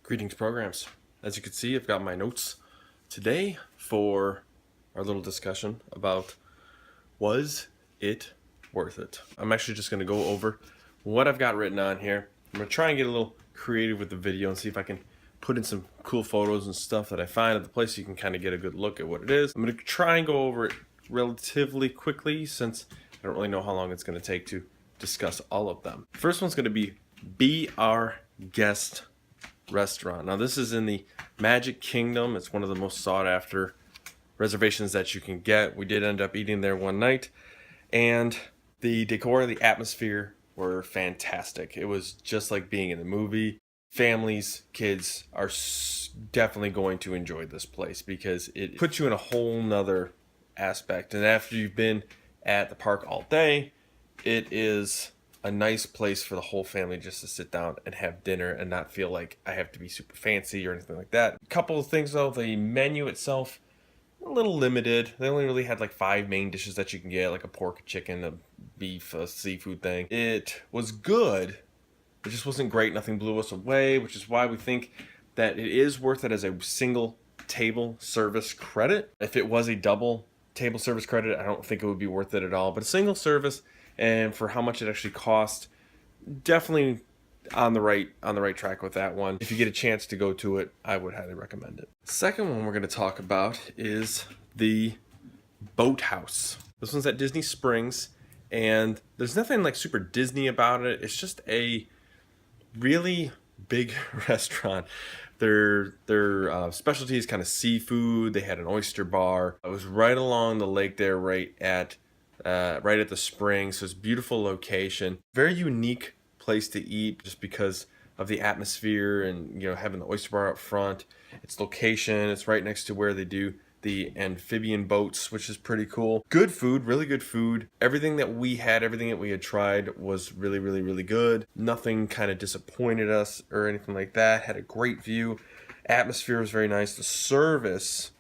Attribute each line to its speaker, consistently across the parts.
Speaker 1: Greetings, programs. As you can see, I've got my notes today for our little discussion about was it worth it? I'm actually just going to go over what I've got written on here. I'm going to try and get a little creative with the video and see if I can put in some cool photos and stuff that I find at the place so you can kind of get a good look at what it is. I'm going to try and go over it relatively quickly since I don't really know how long it's going to take to discuss all of them. First one's going to be Our Guest restaurant. Now this is in the Magic Kingdom. It's one of the most sought after reservations that you can get. We did end up eating there one night and the decor, the atmosphere were fantastic. It was just like being in the movie. Families, kids are definitely going to enjoy this place because it puts you in a whole nother aspect. And after you've been at the park all day, it is a nice place for the whole family just to sit down and have dinner and not feel like I have to be super fancy or anything like that. A couple of things though, the menu itself, a little limited. They only really had like 5 main dishes that you can get, like a pork, chicken, a beef, a seafood thing. It was good. It just wasn't great. Nothing blew us away, which is why we think that it is worth it as a single table service credit. If it was a double table service credit, I don't think it would be worth it at all. But a single service, and for how much it actually cost, definitely on the right track with that one. If you get a chance to go to it, I would highly recommend it. Second one we're going to talk about is the Boathouse. This one's at Disney Springs, and there's nothing like super Disney about it. It's just a really big restaurant. Their specialty is kind of seafood. They had an oyster bar. It was right along the lake there, right at the spring. So it's a beautiful location, very unique place to eat just because of the atmosphere and, you know, having the oyster bar up front. Its location, it's right next to where they do the amphibian boats, which is pretty cool. Good food, really good food. Everything that we had tried was really, really, really good. Nothing kind of disappointed us or anything like that. Had a great view. Atmosphere was very nice. The service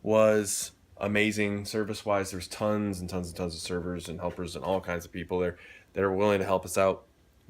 Speaker 1: was amazing. Service wise, there's tons and tons and tons of servers and helpers and all kinds of people there that are willing to help us out.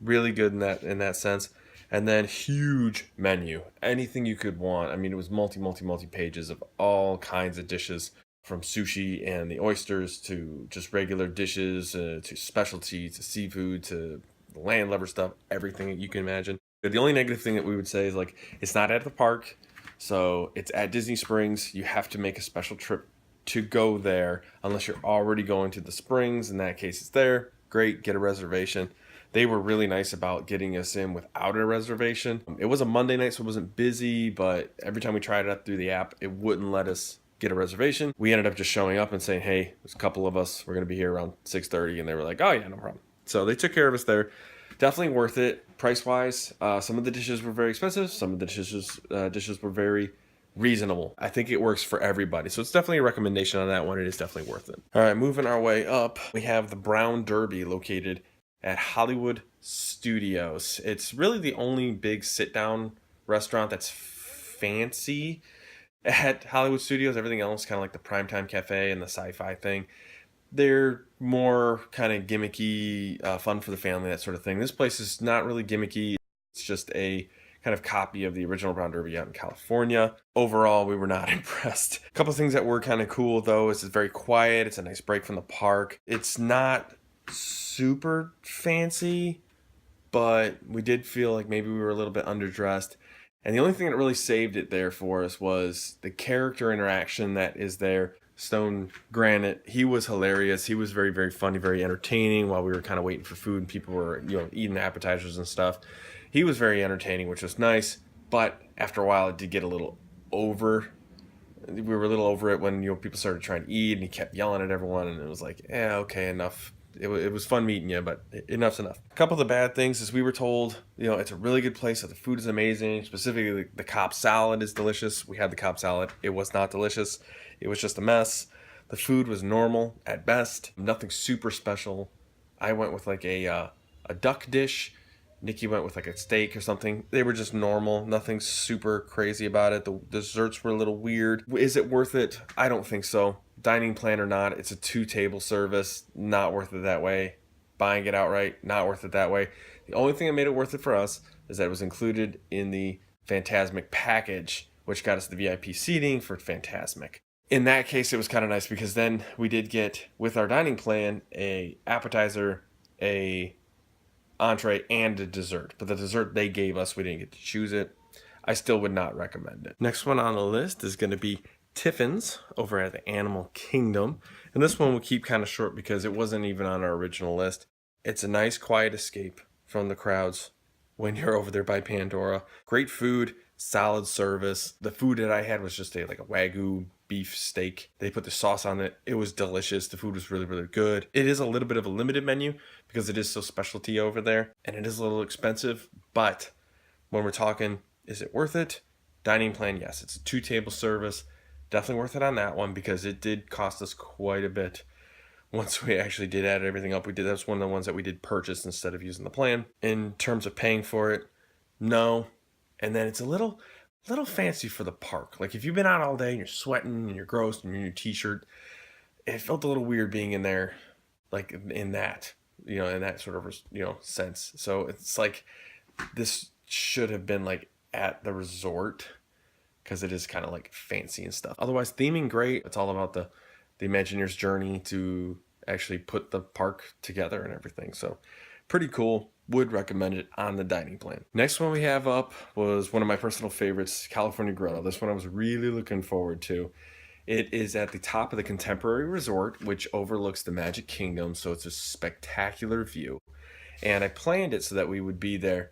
Speaker 1: Really good in that sense. And then huge menu, anything you could want. I mean, it was multi pages of all kinds of dishes, from sushi and the oysters to just regular dishes, to specialty, to seafood, to landlubber stuff, everything that you can imagine. But the only negative thing that we would say is, like, it's not at the park, so it's at Disney Springs. You have to make a special trip to go there unless you're already going to the Springs. In that case, it's there. Great, get a reservation. They were really nice about getting us in without a reservation. It was a Monday night, so it wasn't busy, but every time we tried it out through the app, it wouldn't let us get a reservation. We ended up just showing up and saying, hey, there's a couple of us, we're going to be here around 6:30, and they were like, oh yeah, no problem. So they took care of us there. Definitely worth it. Price-wise, some of the dishes were very expensive. Some of the dishes were very reasonable. I think it works for everybody. So it's definitely a recommendation on that one. It is definitely worth it. All right, moving our way up, we have the Brown Derby located at Hollywood Studios. It's really the only big sit-down restaurant that's fancy at Hollywood Studios. Everything else kind of like the Primetime Cafe and the Sci-Fi thing. They're more kind of gimmicky, fun for the family, that sort of thing. This place is not really gimmicky. It's just a kind of copy of the original Brown Derby out in California. Overall, we were not impressed. A couple things that were kind of cool, though, is it's very quiet. It's a nice break from the park. It's not super fancy, but we did feel like maybe we were a little bit underdressed. And the only thing that really saved it there for us was the character interaction that is there. Stone Granite, he was hilarious. He was very, very funny, very entertaining while we were kind of waiting for food and people were, you know, eating appetizers and stuff. He was very entertaining, which was nice, but after a while it did get a little over. We were a little over it when, you know, people started trying to eat and he kept yelling at everyone, and it was like, yeah, okay, enough. It was fun meeting you, but enough's enough. A couple of the bad things is we were told, you know, it's a really good place, that the food is amazing. Specifically, the Cobb salad is delicious. We had the Cobb salad. It was not delicious. It was just a mess. The food was normal at best. Nothing super special. I went with like a duck dish. Nikki went with like a steak or something. They were just normal. Nothing super crazy about it. The desserts were a little weird. Is it worth it? I don't think so. Dining plan or not, it's a 2-table service. Not worth it that way. Buying it outright, not worth it that way. The only thing that made it worth it for us is that it was included in the Fantasmic package, which got us the VIP seating for Fantasmic. In that case, it was kind of nice because then we did get, with our dining plan, a appetizer, a entree, and a dessert. But the dessert they gave us, we didn't get to choose it. I still would not recommend it. Next one on the list is going to be Tiffin's over at the Animal Kingdom. And this one will keep kind of short because it wasn't even on our original list. It's a nice quiet escape from the crowds when you're over there by Pandora. Great food, solid service. The food that I had was just like a Wagyu beef steak. They put the sauce on it. It was delicious. The food was really, really good. It is a little bit of a limited menu because it is so specialty over there and it is a little expensive, but when we're talking, is it worth it? Dining plan, yes. It's a 2-table service. Definitely worth it on that one because it did cost us quite a bit. Once we actually did add everything up, that's one of the ones that we did purchase instead of using the plan. In terms of paying for it, no. And then it's a little fancy for the park. Like if you've been out all day and you're sweating and you're gross and you're in your t-shirt, it felt a little weird being in there, like in that, in that sort of, sense. So it's like this should have been like at the resort because it is kind of like fancy and stuff. Otherwise, theming great. It's all about the Imagineer's journey to actually put the park together and everything. So pretty cool. Would recommend it on the dining plan. Next one we have up was one of my personal favorites, California Grill. This one I was really looking forward to. It is at the top of the Contemporary Resort, which overlooks the Magic Kingdom. So it's a spectacular view. And I planned it so that we would be there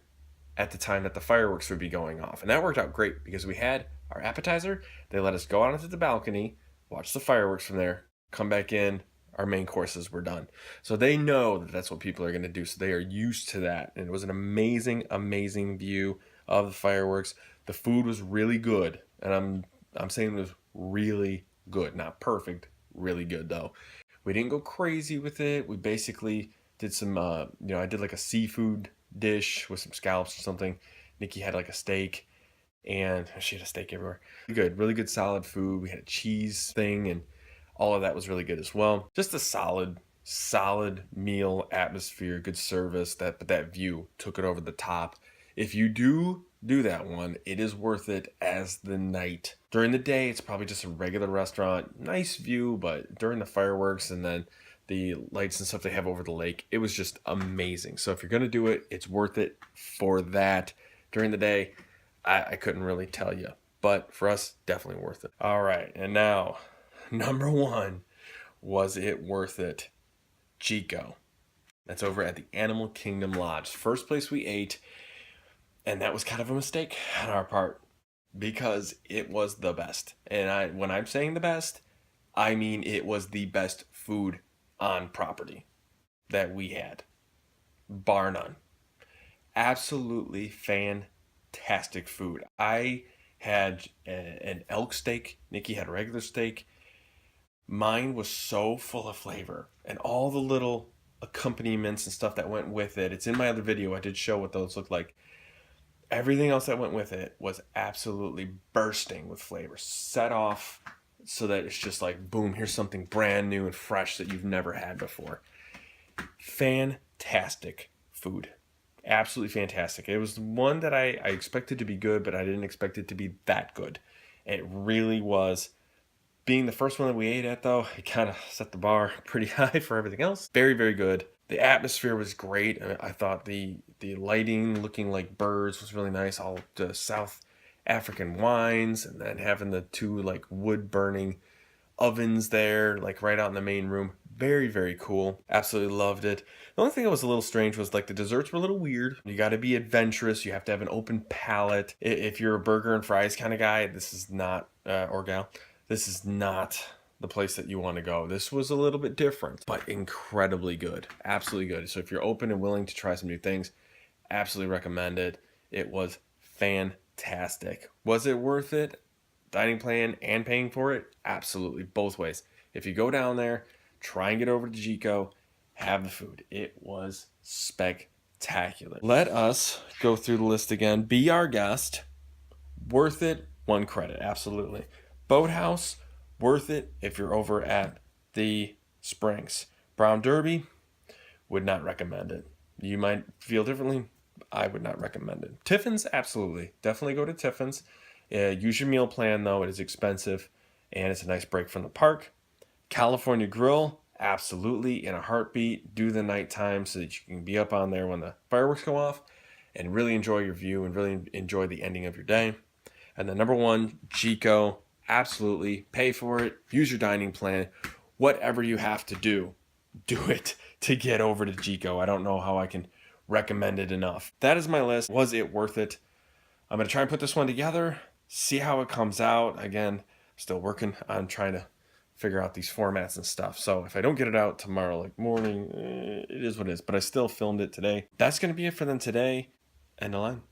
Speaker 1: at the time that the fireworks would be going off. And that worked out great because we had our appetizer. They let us go out onto the balcony, watch the fireworks from there, come back in. Our main courses were done. So they know that that's what people are going to do. So they are used to that. And it was an amazing, amazing view of the fireworks. The food was really good. And I'm saying it was really good. Not perfect, really good though. We didn't go crazy with it. We basically did some, I did like a seafood dish with some scallops or something. Nikki had like a steak. And she had a steak everywhere. Really good solid food. We had a cheese thing and all of that was really good as well. Just a solid meal, atmosphere, good service. But that view took it over the top. If you do that one, it is worth it as the night. During the day, it's probably just a regular restaurant. Nice view, but during the fireworks and then the lights and stuff they have over the lake, it was just amazing. So if you're going to do it, it's worth it for that. During the day, I couldn't really tell you. But for us, definitely worth it. All right, and now, number one, was it worth it? Jiko. That's over at the Animal Kingdom Lodge. First place we ate, and that was kind of a mistake on our part because it was the best. And when I'm saying the best, I mean it was the best food on property that we had, bar none. Absolutely fantastic food. I had an elk steak. Nikki had a regular steak. Mine was so full of flavor and all the little accompaniments and stuff that went with it. It's in my other video. I did show what those looked like. Everything else that went with it was absolutely bursting with flavor. Set off so that it's just like, boom, here's something brand new and fresh that you've never had before. Fantastic food. Absolutely fantastic. It was one that I expected to be good, but I didn't expect it to be that good. It really was. Being the first one that we ate at, though, it kind of set the bar pretty high for everything else. Very, very good. The atmosphere was great. I thought the lighting looking like birds was really nice. All the South African wines, and then having the two like wood burning ovens there, like right out in the main room. Very, very cool. Absolutely loved it. The only thing that was a little strange was like the desserts were a little weird. You got to be adventurous. You have to have an open palate. If you're a burger and fries kind of guy, this is not, or gal, this is not the place that you want to go. This was a little bit different, but incredibly good. Absolutely good. So if you're open and willing to try some new things, absolutely recommend it. It was fantastic. Was it worth it? Dining plan and paying for it? Absolutely. Both ways. If you go down there, try and get over to Jiko, have the food. It was spectacular. Let us go through the list again. Be Our Guest. Worth it. 1 credit. Absolutely. Boathouse. Worth it if you're over at the Springs. Brown Derby. Would not recommend it. You might feel differently. I would not recommend it. Tiffin's, absolutely. Definitely go to Tiffin's. Use your meal plan, though. It is expensive, and it's a nice break from the park. California Grill, absolutely, in a heartbeat. Do the nighttime so that you can be up on there when the fireworks go off and really enjoy your view and really enjoy the ending of your day. And then number one, Chico, absolutely. Pay for it. Use your dining plan. Whatever you have to do it to get over to Chico. I don't know how I can recommend it enough. That is my list. Was it worth it? I'm going to try and put this one together, see how it comes out. Again, still working on trying to figure out these formats and stuff. So if I don't get it out tomorrow, like morning, it is what it is. But I still filmed it today. That's going to be it for them today. End the line.